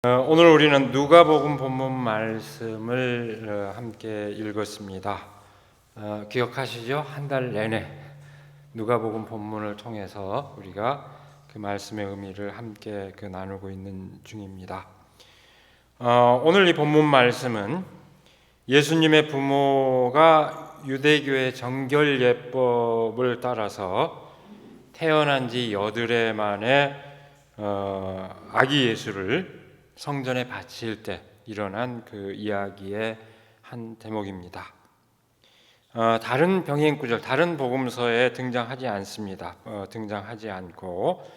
오늘 우리는 누가복음 본문 말씀을 함께 읽었습니다. 기억하시죠? 한 달 내내 누가복음 본문을 통해서 우리가 그 말씀의 의미를 함께 나누고 있는 중입니다. 오늘 이 본문 말씀은 예수님의 부모가 유대교의 정결예법을 따라서 태어난 지 여드레 만에 아기 예수를 성전에 바칠 때 일어난 그 이야기의 한 대목입니다. 다른 병행 구절, 다른 복음서에 등장하지 않습니다. 등장하지 않고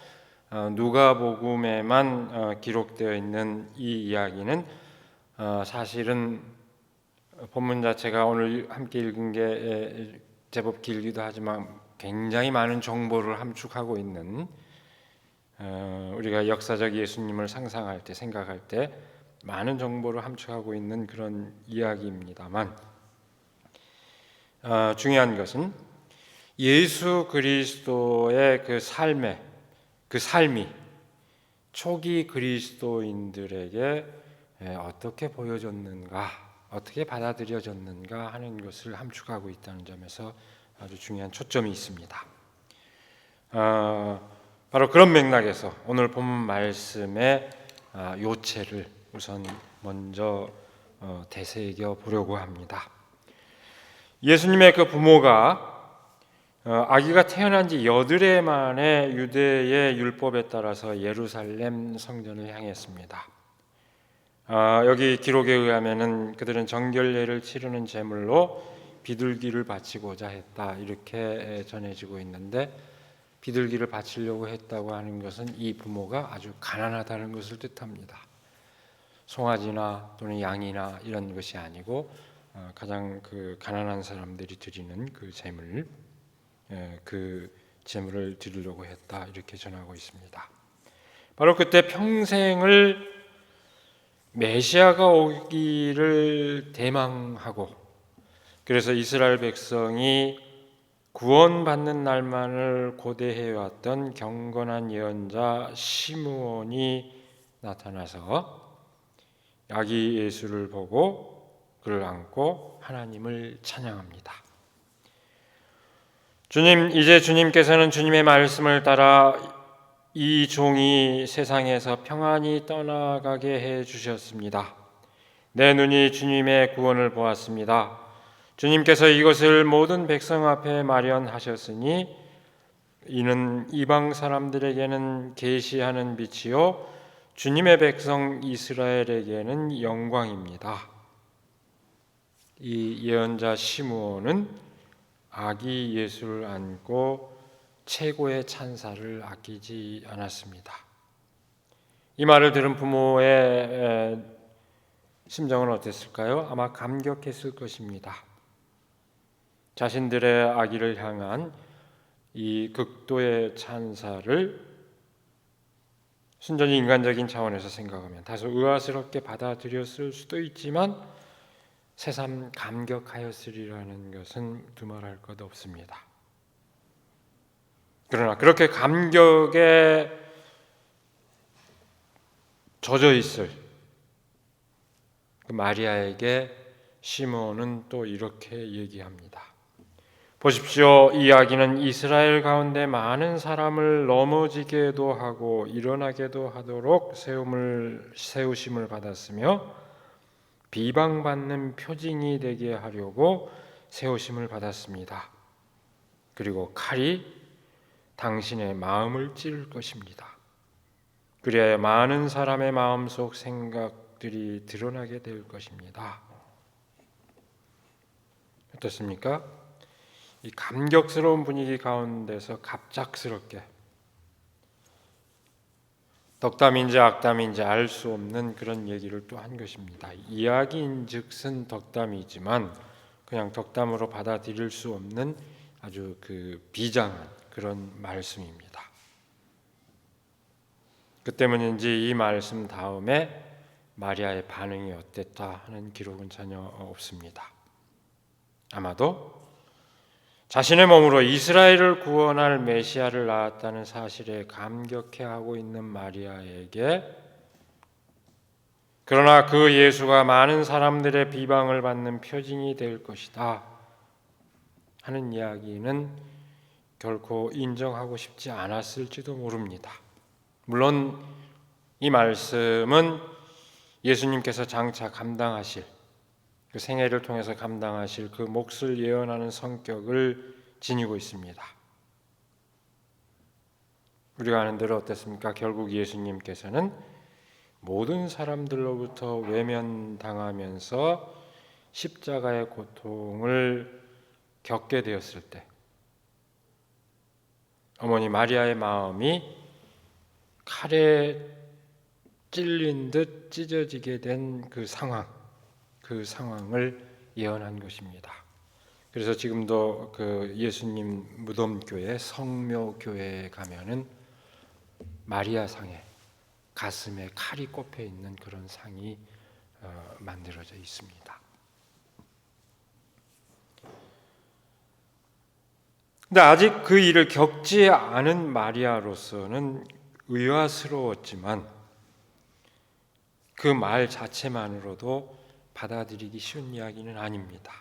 누가복음에만 기록되어 있는 이 이야기는 사실은 본문 자체가 오늘 함께 읽은 게 제법 길기도 하지만 굉장히 많은 정보를 함축하고 있는, 우리가 역사적 예수님을 상상할 때, 생각할 때 많은 정보를 함축하고 있는 그런 이야기입니다만, 중요한 것은 예수 그리스도의 그 삶이 초기 그리스도인들에게 어떻게 보여졌는가, 어떻게 받아들여졌는가 하는 것을 함축하고 있다는 점에서 아주 중요한 초점이 있습니다. 바로 그런 맥락에서 오늘 본문 말씀의 요체를 우선 먼저 되새겨 보려고 합니다. 예수님의 그 부모가 아기가 태어난 지 여드레 만에 유대의 율법에 따라서 예루살렘 성전을 향했습니다. 여기 기록에 의하면은 그들은 정결례를 치르는 제물로 비둘기를 바치고자 했다, 이렇게 전해지고 있는데, 비둘기를 바치려고 했다고 하는 것은 이 부모가 아주 가난하다는 것을 뜻합니다. 송아지나 또는 양이나 이런 것이 아니고 가장 그 가난한 사람들이 드리는 그 제물, 그 제물을 드리려고 했다, 이렇게 전하고 있습니다. 바로 그때 평생을 메시아가 오기를 대망하고, 그래서 이스라엘 백성이 구원받는 날만을 고대해왔던 경건한 예언자 시므온이 나타나서 아기 예수를 보고 그를 안고 하나님을 찬양합니다. 주님, 이제 주님께서는 주님의 말씀을 따라 이 종이 세상에서 평안히 떠나가게 해 주셨습니다. 내 눈이 주님의 구원을 보았습니다. 주님께서 이것을 모든 백성 앞에 마련하셨으니 이는 이방 사람들에게는 계시하는 빛이요 주님의 백성 이스라엘에게는 영광입니다. 이 예언자 시므온은 아기 예수를 안고 최고의 찬사를 아끼지 않았습니다. 이 말을 들은 부모의 심정은 어땠을까요? 아마 감격했을 것입니다. 자신들의 아기를 향한 이 극도의 찬사를 순전히 인간적인 차원에서 생각하면 다소 의아스럽게 받아들였을 수도 있지만 새삼 감격하였으리라는 것은 두말할 것 없습니다. 그러나 그렇게 감격에 젖어 있을 그 마리아에게 시므온은 또 이렇게 얘기합니다. 보십시오, 이 아기는 이스라엘 가운데 많은 사람을 넘어지게도 하고 일어나게도 하도록 세우심을 받았으며 비방받는 표징이 되게 하려고 세우심을 받았습니다. 그리고 칼이 당신의 마음을 찌를 것입니다. 그리하여 많은 사람의 마음속 생각들이 드러나게 될 것입니다. 어떻습니까? 이 감격스러운 분위기 가운데서 갑작스럽게 덕담인지 악담인지 알 수 없는 그런 얘기를 또 한 것입니다. 이야기인즉슨 덕담이지만 그냥 덕담으로 받아들일 수 없는 아주 그 비장한 그런 말씀입니다. 그 때문인지 이 말씀 다음에 마리아의 반응이 어땠다 하는 기록은 전혀 없습니다. 아마도 자신의 몸으로 이스라엘을 구원할 메시아를 낳았다는 사실에 감격해하고 있는 마리아에게 그러나 그 예수가 많은 사람들의 비방을 받는 표징이 될 것이다 하는 이야기는 결코 인정하고 싶지 않았을지도 모릅니다. 물론 이 말씀은 예수님께서 장차 감당하실, 그 생애를 통해서 감당하실 그 몫을 예언하는 성격을 지니고 있습니다. 우리가 아는 대로 어떻습니까? 결국 예수님께서는 모든 사람들로부터 외면당하면서 십자가의 고통을 겪게 되었을 때 어머니 마리아의 마음이 칼에 찔린 듯 찢어지게 된 그 상황을 예언한 것입니다. 그래서 지금도 그 예수님 무덤교회 성묘교회에 가면은 마리아 상에 가슴에 칼이 꼽혀 있는 그런 상이 만들어져 있습니다. 근데 아직 그 일을 겪지 않은 마리아로서는 의아스러웠지만 그 말 자체만으로도 받아들이기 쉬운 이야기는 아닙니다.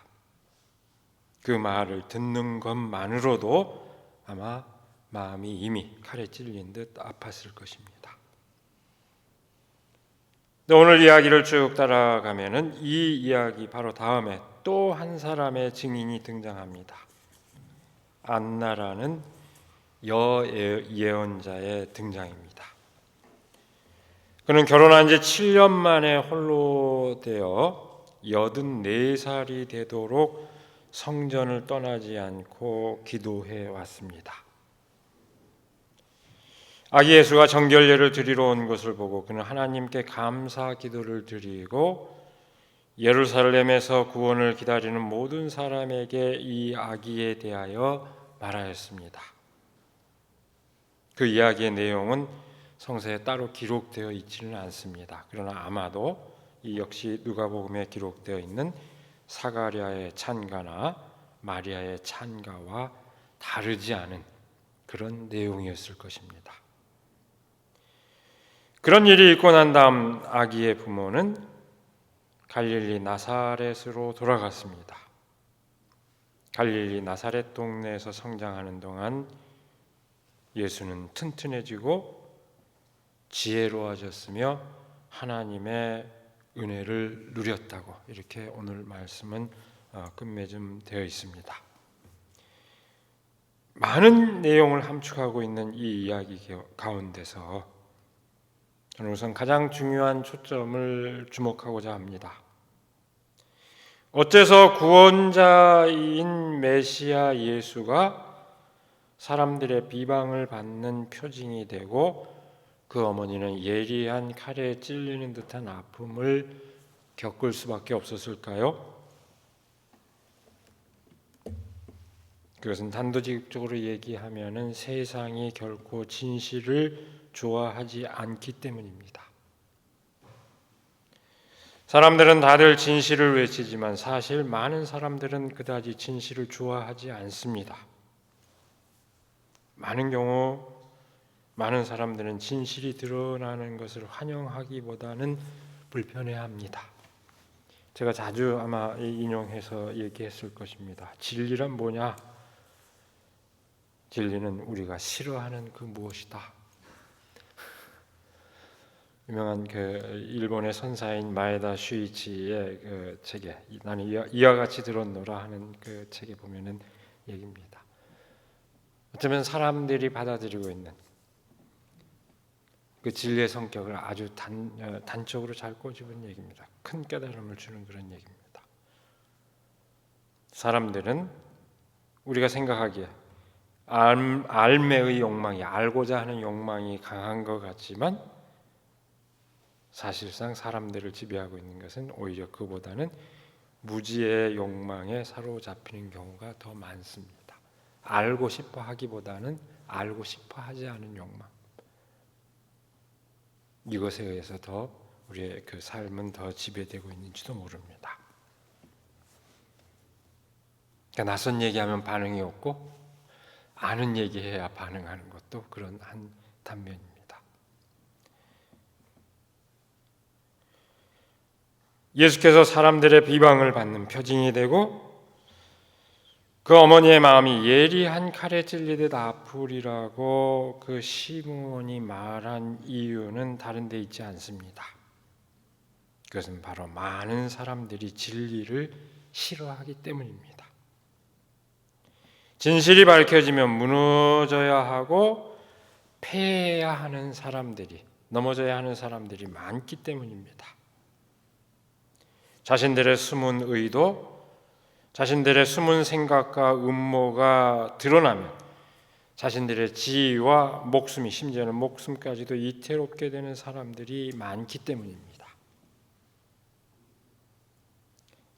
그 말을 듣는 것만으로도 아마 마음이 이미 칼에 찔린 듯 아팠을 것입니다. 오늘 이야기를 쭉 따라가면은 이 이야기 바로 다음에 또 한 사람의 증인이 등장합니다. 안나라는 여예언자의 등장입니다. 그는 결혼한 지 7년 만에 홀로 되어 84살이 되도록 성전을 떠나지 않고 기도해 왔습니다. 아기 예수가 정결례를 드리러 온 것을 보고 그는 하나님께 감사 기도를 드리고 예루살렘에서 구원을 기다리는 모든 사람에게 이 아기에 대하여 말하였습니다. 그 이야기의 내용은 성서에 따로 기록되어 있지는 않습니다. 그러나 아마도 이 역시 누가복음에 기록되어 있는 사가랴의 찬가나 마리아의 찬가와 다르지 않은 그런 내용이었을 것입니다. 그런 일이 있고 난 다음 아기의 부모는 갈릴리 나사렛으로 돌아갔습니다. 갈릴리 나사렛 동네에서 성장하는 동안 예수는 튼튼해지고 지혜로워졌으며 하나님의 은혜를 누렸다고 이렇게 오늘 말씀은 끝맺음 되어 있습니다. 많은 내용을 함축하고 있는 이 이야기 가운데서 저는 우선 가장 중요한 초점을 주목하고자 합니다. 어째서 구원자인 메시아 예수가 사람들의 비방을 받는 표징이 되고 그 어머니는 예리한 칼에 찔리는 듯한 아픔을 겪을 수밖에 없었을까요? 그것은 단도직입적으로 얘기하면은 세상이 결코 진실을 좋아하지 않기 때문입니다. 사람들은 다들 진실을 외치지만 사실 많은 사람들은 그다지 진실을 좋아하지 않습니다. 많은 경우 많은 사람들은 진실이 드러나는 것을 환영하기보다는 불편해합니다. 제가 자주 아마 인용해서 얘기했을 것입니다. 진리란 뭐냐? 진리는 우리가 싫어하는 그 무엇이다. 유명한 그 일본의 선사인 마에다 슈이치의 그 책에 나는 이와 같이 들었노라 하는 그 책에 보면은 얘기입니다. 어쩌면 사람들이 받아들이고 있는 그 진리의 성격을 아주 단적으로 잘 꼬집은 얘기입니다. 큰 깨달음을 주는 그런 얘기입니다. 사람들은 우리가 생각하기에 알매의 욕망이 알고자 하는 욕망이 강한 것 같지만 사실상 사람들을 지배하고 있는 것은 오히려 그보다는 무지의 욕망에 사로잡히는 경우가 더 많습니다. 알고 싶어 하기보다는 알고 싶어 하지 않은 욕망. 이것에 의해서 더 우리의 그 삶은 더 지배되고 있는지도 모릅니다. 그러니까 낯선 얘기하면 반응이 없고 아는 얘기해야 반응하는 것도 그런 한 단면입니다. 예수께서 사람들의 비방을 받는 표징이 되고 그 어머니의 마음이 예리한 칼에 찔리듯 아프리라고 그 시므온이 말한 이유는 다른 데 있지 않습니다. 그것은 바로 많은 사람들이 진리를 싫어하기 때문입니다. 진실이 밝혀지면 무너져야 하고 패해야 하는 사람들이, 넘어져야 하는 사람들이 많기 때문입니다. 자신들의 숨은 의도, 자신들의 숨은 생각과 음모가 드러나면 자신들의 지위와 목숨이, 심지어는 목숨까지도 위태롭게 되는 사람들이 많기 때문입니다.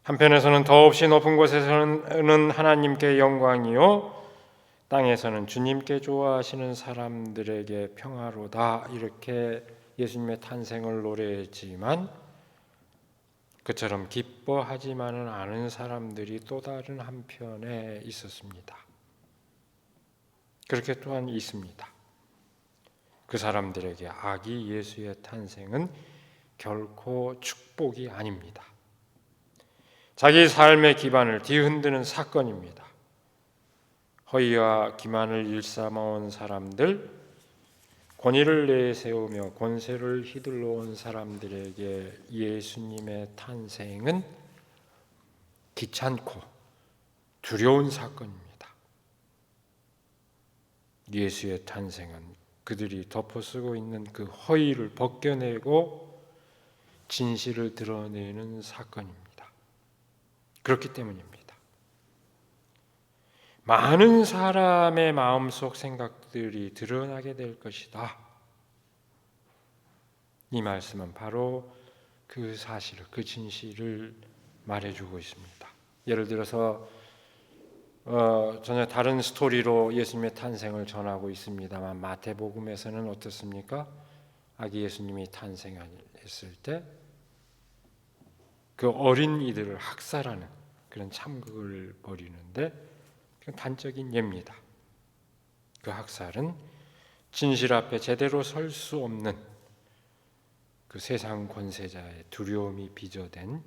한편에서는 더없이 높은 곳에서는 하나님께 영광이요, 땅에서는 주님께 좋아하시는 사람들에게 평화로다, 이렇게 예수님의 탄생을 노래했지만 그처럼 기뻐하지만은 않은 사람들이 또 다른 한편에 있었습니다. 그렇게 또한 있습니다. 그 사람들에게 아기 예수의 탄생은 결코 축복이 아닙니다. 자기 삶의 기반을 뒤흔드는 사건입니다. 허위와 기만을 일삼아온 사람들, 권위를 내세우며 권세를 휘둘러 온 사람들에게 예수님의 탄생은 귀찮고 두려운 사건입니다. 예수의 탄생은 그들이 덮어쓰고 있는 그 허위를 벗겨내고 진실을 드러내는 사건입니다. 그렇기 때문입니다. 많은 사람의 마음속 생각들이 드러나게 될 것이다. 이 말씀은 바로 그 사실을, 그 진실을 말해주고 있습니다. 예를 들어서 전혀 다른 스토리로 예수님의 탄생을 전하고 있습니다만 마태복음에서는 어떻습니까? 아기 예수님이 탄생했을 때 그 어린이들을 학살하는 그런 참극을 벌이는데 단적인 예입니다. 그 학살은 진실 앞에 제대로 설 수 없는 그 세상 권세자의 두려움이 빚어낸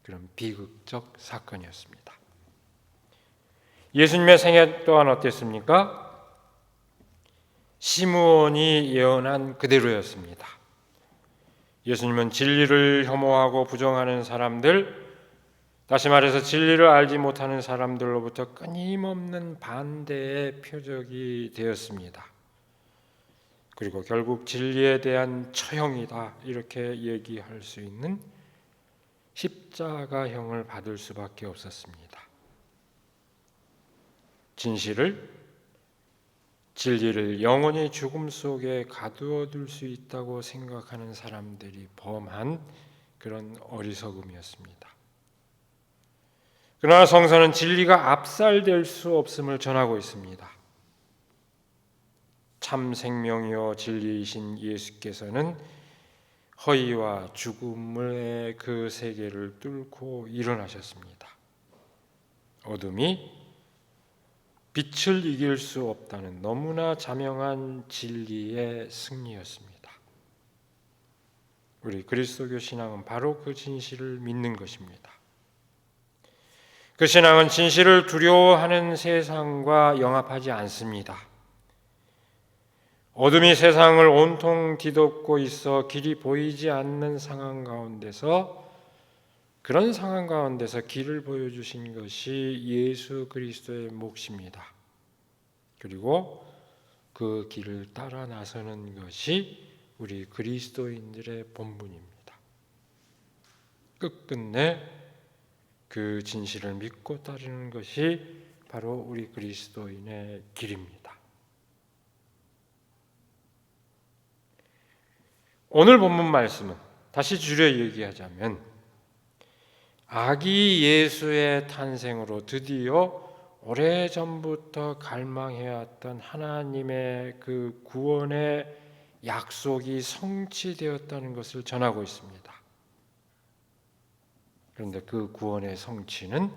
그런 비극적 사건이었습니다. 예수님의 생애 또한 어땠습니까? 시므온이 예언한 그대로였습니다. 예수님은 진리를 혐오하고 부정하는 사람들, 다시 말해서 진리를 알지 못하는 사람들로부터 끊임없는 반대의 표적이 되었습니다. 그리고 결국 진리에 대한 처형이다, 이렇게 얘기할 수 있는 십자가형을 받을 수밖에 없었습니다. 진리를 영원히 죽음 속에 가두어둘 수 있다고 생각하는 사람들이 범한 그런 어리석음이었습니다. 그러나 성서는 진리가 압살될 수 없음을 전하고 있습니다. 참 생명이요 진리이신 예수께서는 허위와 죽음의 그 세계를 뚫고 일어나셨습니다. 어둠이 빛을 이길 수 없다는 너무나 자명한 진리의 승리였습니다. 우리 그리스도교 신앙은 바로 그 진실을 믿는 것입니다. 그 신앙은 진실을 두려워하는 세상과 영합하지 않습니다. 어둠이 세상을 온통 뒤덮고 있어 길이 보이지 않는 그런 상황 가운데서 길을 보여주신 것이 예수 그리스도의 몫입니다. 그리고 그 길을 따라 나서는 것이 우리 그리스도인들의 본분입니다. 끝끝내 그 진실을 믿고 따르는 것이 바로 우리 그리스도인의 길입니다. 오늘 본문 말씀은 다시 줄여 얘기하자면 아기 예수의 탄생으로 드디어 오래전부터 갈망해왔던 하나님의 그 구원의 약속이 성취되었다는 것을 전하고 있습니다. 그런데 그 구원의 성취는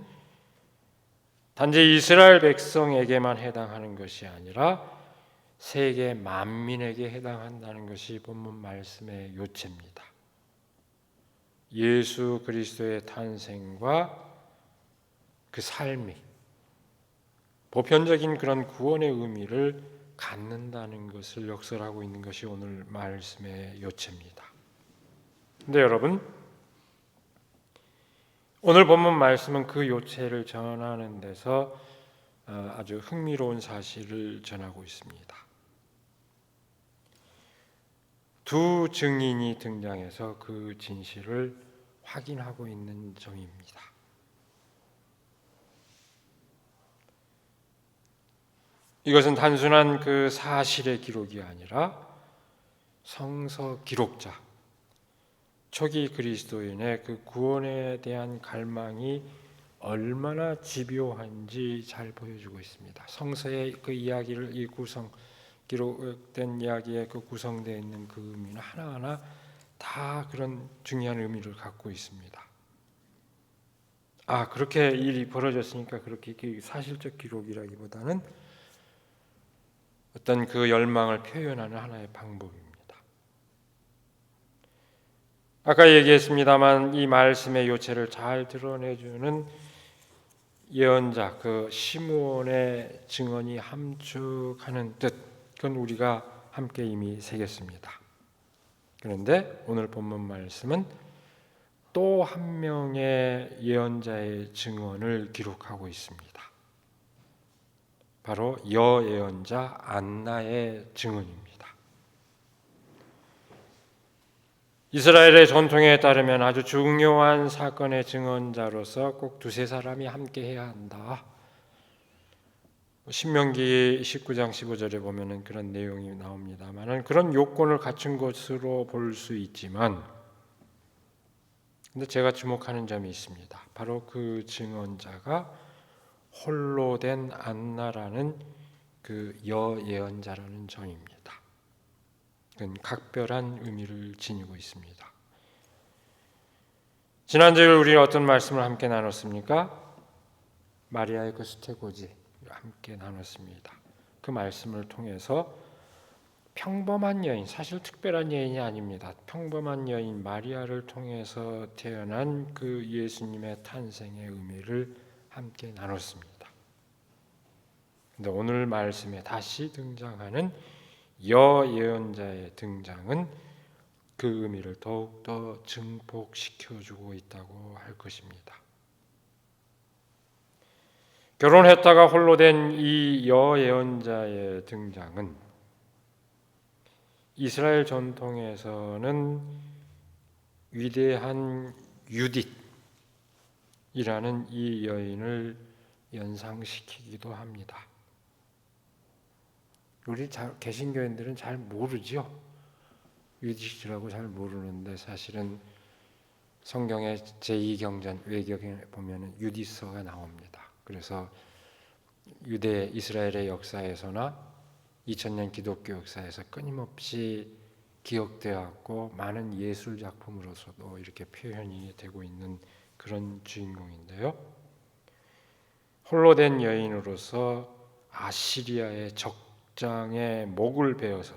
단지 이스라엘 백성에게만 해당하는 것이 아니라 세계 만민에게 해당한다는 것이 본문 말씀의 요체입니다. 예수 그리스도의 탄생과 그 삶이 보편적인 그런 구원의 의미를 갖는다는 것을 역설하고 있는 것이 오늘 말씀의 요체입니다. 근데 여러분, 오늘 본문 말씀은 그 요체를 전하는 데서 아주 흥미로운 사실을 전하고 있습니다. 두 증인이 등장해서 그 진실을 확인하고 있는 점입니다. 이것은 단순한 그 사실의 기록이 아니라 성서 기록자, 초기 그리스도인의 그 구원에 대한 갈망이 얼마나 집요한지 잘 보여주고 있습니다. 성서의 그 이야기를 이 기록된 이야기에 그 구성되어 있는 그 의미는 하나하나 다 그런 중요한 의미를 갖고 있습니다. 그렇게 일이 벌어졌으니까 그렇게 사실적 기록이라기보다는 어떤 그 열망을 표현하는 하나의 방법입니다. 아까 얘기했습니다만 이 말씀의 요체를 잘 드러내주는 예언자, 그 시므온의 증언이 함축하는 뜻, 그건 우리가 함께 이미 새겼습니다. 그런데 오늘 본문 말씀은 또 한 명의 예언자의 증언을 기록하고 있습니다. 바로 여예언자 안나의 증언입니다. 이스라엘의 전통에 따르면 아주 중요한 사건의 증언자로서 꼭 두세 사람이 함께 해야 한다. 신명기 19장 15절에 보면은 그런 내용이 나옵니다만은 그런 요건을 갖춘 것으로 볼 수 있지만, 근데 제가 주목하는 점이 있습니다. 바로 그 증언자가 홀로 된 안나라는 그 여예언자라는 점입니다. 그건 각별한 의미를 지니고 있습니다. 지난주에 우리는 어떤 말씀을 함께 나눴습니까? 마리아의 그 수태고지 함께 나눴습니다. 그 말씀을 통해서 평범한 여인, 사실 특별한 여인이 아닙니다. 평범한 여인 마리아를 통해서 태어난 그 예수님의 탄생의 의미를 함께 나눴습니다. 그런데 오늘 말씀에 다시 등장하는 여예언자의 등장은 그 의미를 더욱더 증폭시켜주고 있다고 할 것입니다. 결혼했다가 홀로 된 이 여예언자의 등장은 이스라엘 전통에서는 위대한 유딧이라는 이 여인을 연상시키기도 합니다. 우리 개신교인들은 잘 모르죠. 유딧이라고 잘 모르는데 사실은 성경의 제2경전 외경에 보면은 유디서가 나옵니다. 그래서 유대 이스라엘의 역사에서나 2000년 기독교 역사에서 끊임없이 기억되어 왔고 많은 예술 작품으로서도 이렇게 표현이 되고 있는 그런 주인공인데요. 홀로 된 여인으로서 아시리아의 적장에 목을 베어서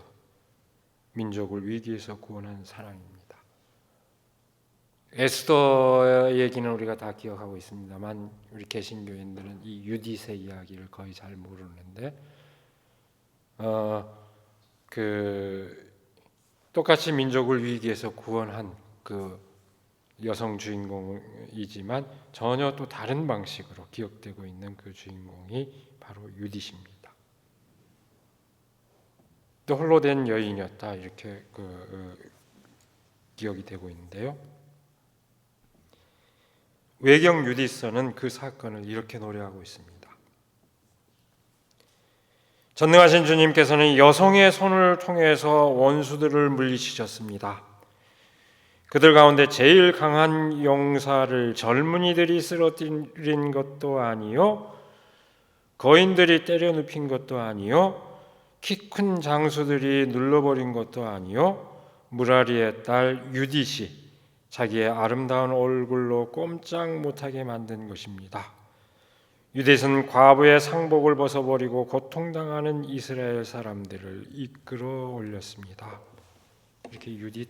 민족을 위기에서 구원한 사랑입니다. 에스더 얘기는 우리가 다 기억하고 있습니다만 우리 개신교인들은 이 유딧의 이야기를 거의 잘 모르는데 똑같이 민족을 위기에서 구원한 그 여성 주인공이지만 전혀 또 다른 방식으로 기억되고 있는 그 주인공이 바로 유딧입니다. 또 홀로 된 여인이었다 이렇게 기억이 되고 있는데요. 외경 유디서는 그 사건을 이렇게 노래하고 있습니다. 전능하신 주님께서는 여성의 손을 통해서 원수들을 물리치셨습니다. 그들 가운데 제일 강한 용사를 젊은이들이 쓰러뜨린 것도 아니요, 거인들이 때려 눕힌 것도 아니요, 키 큰 장수들이 눌러버린 것도 아니요, 무라리의 딸 유딧이 자기의 아름다운 얼굴로 꼼짝 못하게 만든 것입니다. 유딧은 과부의 상복을 벗어버리고 고통당하는 이스라엘 사람들을 이끌어 올렸습니다. 이렇게 유딧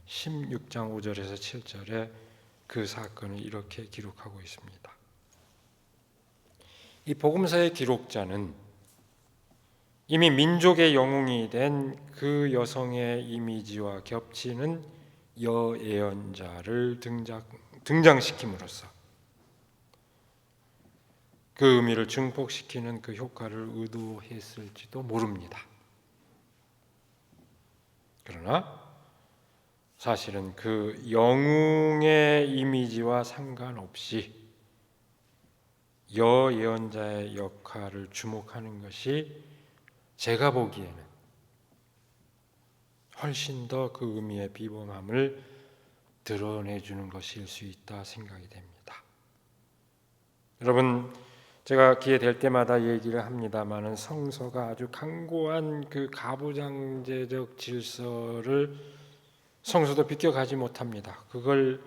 16장 5절에서 7절에 그 사건을 이렇게 기록하고 있습니다. 이 복음서의 기록자는 이미 민족의 영웅이 된 그 여성의 이미지와 겹치는 여예언자를 등장시킴으로써 그 의미를 증폭시키는 그 효과를 의도했을지도 모릅니다. 그러나 사실은 그 영웅의 이미지와 상관없이 여예언자의 역할을 주목하는 것이 제가 보기에는 훨씬 더 그 의미의 비범함을 드러내주는 것일 수 있다 생각이 됩니다. 여러분, 제가 기회 될 때마다 얘기를 합니다마는 성서가 아주 강고한 그 가부장제적 질서를 성서도 비껴가지 못합니다. 그걸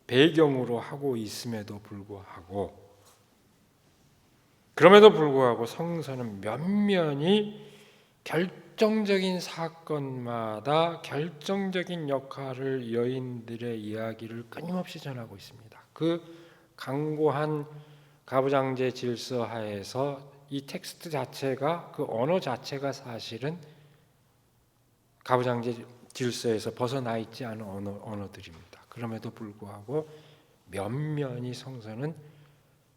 배경으로 하고 있음에도 불구하고 성서는 면면이 결정적인 사건마다 결정적인 역할을 여인들의 이야기를 끊임없이 전하고 있습니다. 그 강고한 가부장제 질서 하에서 이 텍스트 자체가, 그 언어 자체가 사실은 가부장제 질서에서 벗어나 있지 않은 언어들입니다. 그럼에도 불구하고 면면이 성서는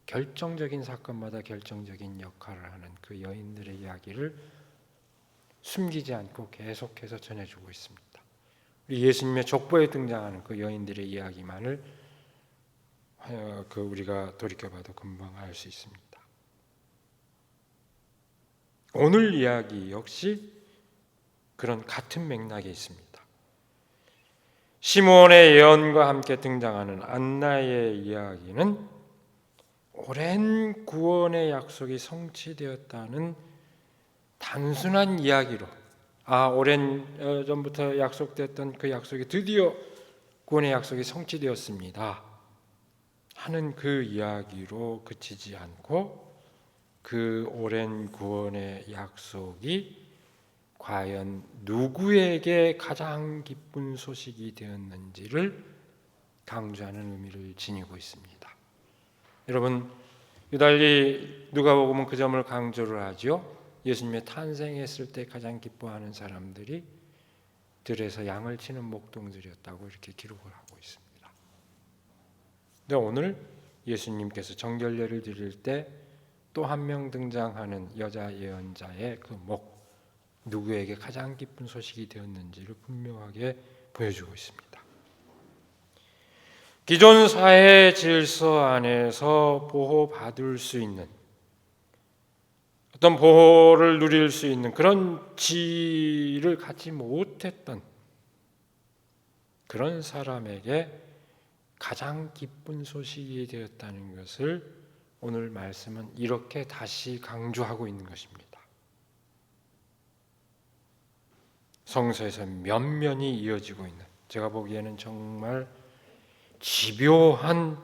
결정적인 사건마다 결정적인 역할을 하는 그 여인들의 이야기를 숨기지 않고 계속해서 전해주고 있습니다. 우리 예수님의 족보에 등장하는 그 여인들의 이야기만을 우리가 돌이켜봐도 금방 알 수 있습니다. 오늘 이야기 역시 그런 같은 맥락에 있습니다. 시므온의 예언과 함께 등장하는 안나의 이야기는 오랜 구원의 약속이 성취되었다는 단순한 이야기로, 오랜 전부터 약속됐던 그 약속이 드디어 구원의 약속이 성취되었습니다 하는 그 이야기로 그치지 않고 그 오랜 구원의 약속이 과연 누구에게 가장 기쁜 소식이 되었는지를 강조하는 의미를 지니고 있습니다. 여러분, 유달리 누가복음은 그 점을 강조를 하죠. 예수님의 탄생했을 때 가장 기뻐하는 사람들이 들에서 양을 치는 목동들이었다고 이렇게 기록을 하고 있습니다. 근데 오늘 예수님께서 정결례를 드릴 때 또 한 명 등장하는 여자 예언자의 그 누구에게 가장 기쁜 소식이 되었는지를 분명하게 보여주고 있습니다. 기존 사회 질서 안에서 보호받을 수 있는, 어떤 보호를 누릴 수 있는 그런 지위를 갖지 못했던 그런 사람에게 가장 기쁜 소식이 되었다는 것을 오늘 말씀은 이렇게 다시 강조하고 있는 것입니다. 성서에서 면면이 이어지고 있는, 제가 보기에는 정말 집요한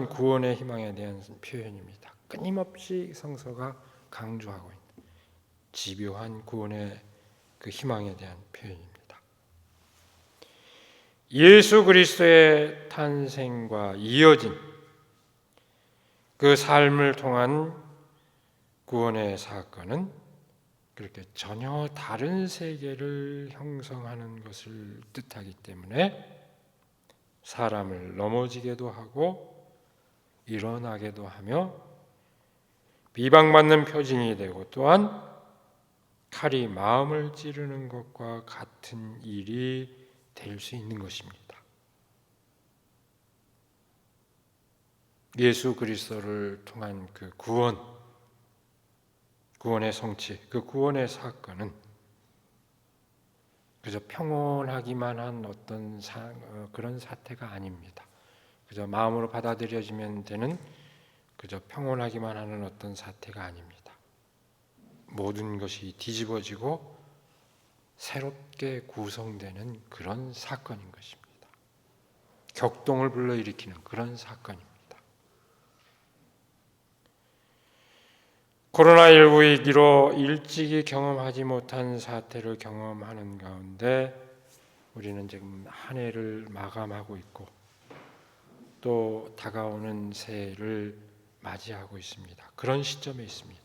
구원의 희망에 대한 표현입니다. 끊임없이 성서가 강조하고 있는 집요한 구원의 그 희망에 대한 표현입니다. 예수 그리스도의 탄생과 이어진 그 삶을 통한 구원의 사건은 그렇게 전혀 다른 세계를 형성하는 것을 뜻하기 때문에 사람을 넘어지게도 하고 일어나게도 하며 비방받는 표징이 되고 또한 칼이 마음을 찌르는 것과 같은 일이 될 수 있는 것입니다. 예수 그리스도를 통한 그 구원의 성취, 그 구원의 사건은 그저 평온하기만 한 어떤 그런 사태가 아닙니다. 그저 마음으로 받아들여지면 되는 그저 평온하기만 하는 어떤 사태가 아닙니다. 모든 것이 뒤집어지고 새롭게 구성되는 그런 사건인 것입니다. 격동을 불러일으키는 그런 사건입니다. 코로나19 위기로 일찍이 경험하지 못한 사태를 경험하는 가운데 우리는 지금 한 해를 마감하고 있고 또 다가오는 새해를 맞이하고 있습니다. 그런 시점에 있습니다.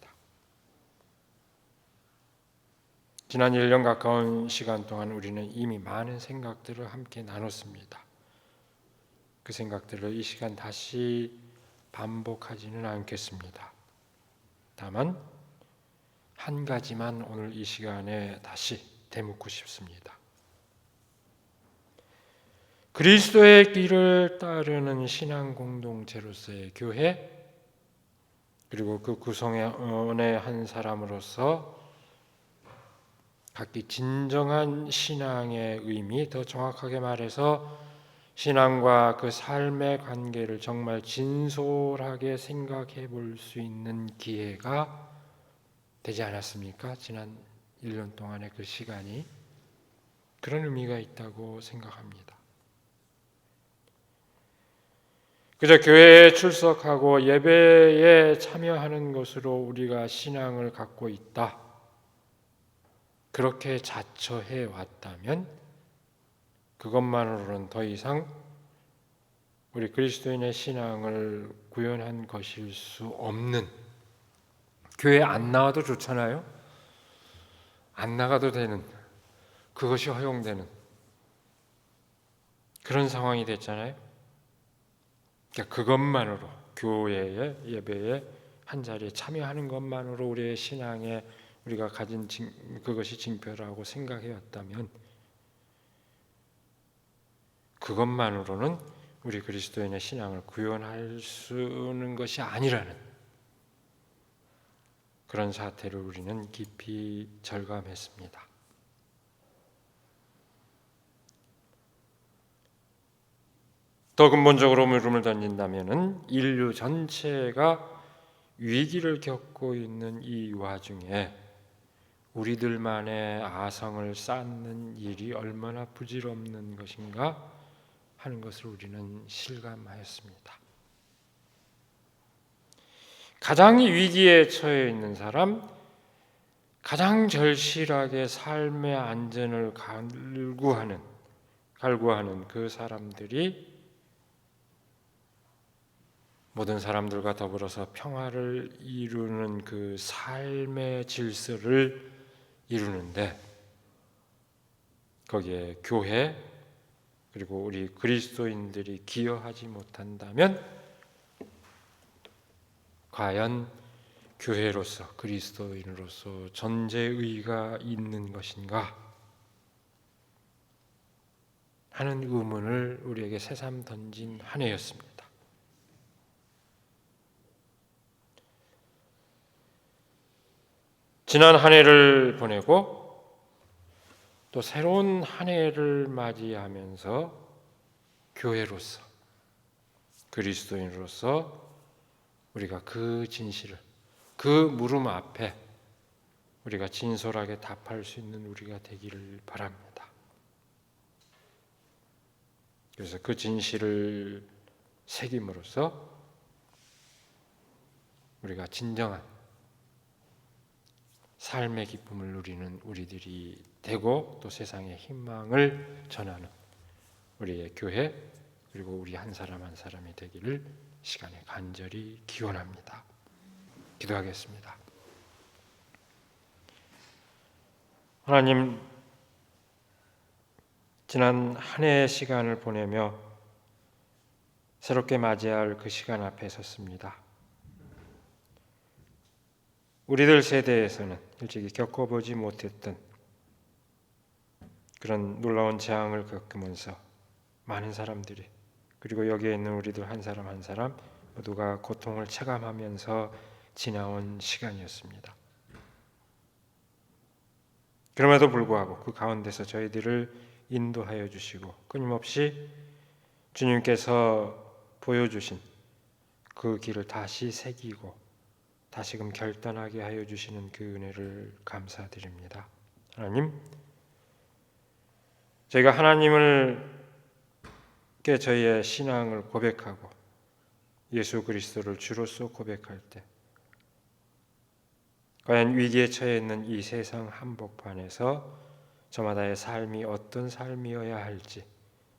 지난 1년 가까운 시간 동안 우리는 이미 많은 생각들을 함께 나눴습니다. 그 생각들을 이 시간 다시 반복하지는 않겠습니다. 다만 한 가지만 오늘 이 시간에 다시 되묻고 싶습니다. 그리스도의 길을 따르는 신앙 공동체로서의 교회, 그리고 그 구성원의 한 사람으로서 각기 진정한 신앙의 의미, 더 정확하게 말해서 신앙과 그 삶의 관계를 정말 진솔하게 생각해 볼 수 있는 기회가 되지 않았습니까? 지난 1년 동안의 그 시간이 그런 의미가 있다고 생각합니다. 그저 교회에 출석하고 예배에 참여하는 것으로 우리가 신앙을 갖고 있다, 그렇게 자처해 왔다면 그것만으로는 더 이상 우리 그리스도인의 신앙을 구현한 것일 수 없는, 교회 안 나와도 좋잖아요. 안 나가도 되는, 그것이 허용되는 그런 상황이 됐잖아요. 그러니까 그것만으로, 교회의 예배에 한 자리에 참여하는 것만으로 우리의 신앙에 우리가 가진 그것이 징표라고 생각해 왔다면 그것만으로는 우리 그리스도인의 신앙을 구현할 수는 것이 아니라는 그런 사태를 우리는 깊이 절감했습니다. 더 근본적으로 물음을 던진다면은 인류 전체가 위기를 겪고 있는 이 와중에 우리들만의 아성을 쌓는 일이 얼마나 부질없는 것인가 하는 것을 우리는 실감하였습니다. 가장 위기에 처해 있는 사람, 가장 절실하게 삶의 안전을 갈구하는 그 사람들이 모든 사람들과 더불어서 평화를 이루는 그 삶의 질서를 이루는데, 거기에 교회 그리고 우리 그리스도인들이 기여하지 못한다면 과연 교회로서, 그리스도인으로서 전제의가 있는 것인가 하는 의문을 우리에게 새삼 던진 한 해였습니다. 지난 한 해를 보내고 또 새로운 한 해를 맞이하면서 교회로서, 그리스도인으로서 우리가 그 진실을, 그 물음 앞에 우리가 진솔하게 답할 수 있는 우리가 되기를 바랍니다. 그래서 그 진실을 새김으로써 우리가 진정한 삶의 기쁨을 누리는 우리들이 되고 또 세상에 희망을 전하는 우리의 교회 그리고 우리 한 사람 한 사람이 되기를 시간에 간절히 기원합니다. 기도하겠습니다. 하나님, 지난 한 해의 시간을 보내며 새롭게 맞이할 그 시간 앞에 섰습니다. 우리들 세대에서는 일찍이 겪어보지 못했던 그런 놀라운 재앙을 겪으면서 많은 사람들이, 그리고 여기에 있는 우리들 한 사람 한 사람 모두가 고통을 체감하면서 지나온 시간이었습니다. 그럼에도 불구하고 그 가운데서 저희들을 인도하여 주시고 끊임없이 주님께서 보여주신 그 길을 다시 새기고 다시금 결단하게 하여 주시는 그 은혜를 감사드립니다. 하나님, 저희가 하나님을 저희의 신앙을 고백하고 예수 그리스도를 주로서 고백할 때 과연 위기에 처해 있는 이 세상 한복판에서 저마다의 삶이 어떤 삶이어야 할지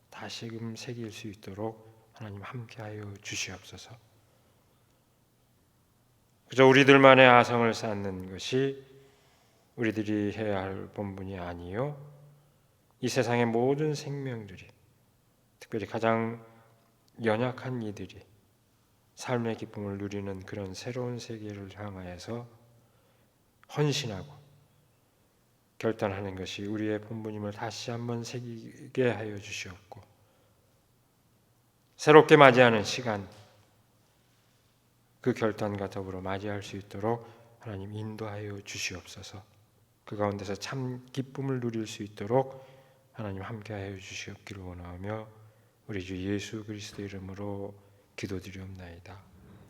다시금 새길 수 있도록 하나님 함께하여 주시옵소서. 그저 우리들만의 아성을 쌓는 것이 우리들이 해야 할 본분이 아니요, 이 세상의 모든 생명들이, 특별히 가장 연약한 이들이 삶의 기쁨을 누리는 그런 새로운 세계를 향하여서 헌신하고 결단하는 것이 우리의 본분임을 다시 한번 새기게 하여 주시옵고, 새롭게 맞이하는 시간, 그 결단과 더불어 맞이할 수 있도록 하나님 인도하여 주시옵소서. 그 가운데서 참 기쁨을 누릴 수 있도록 하나님 함께하여 주시옵기를 원하며 우리 주 예수 그리스도 이름으로 기도드리옵나이다.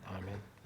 아멘.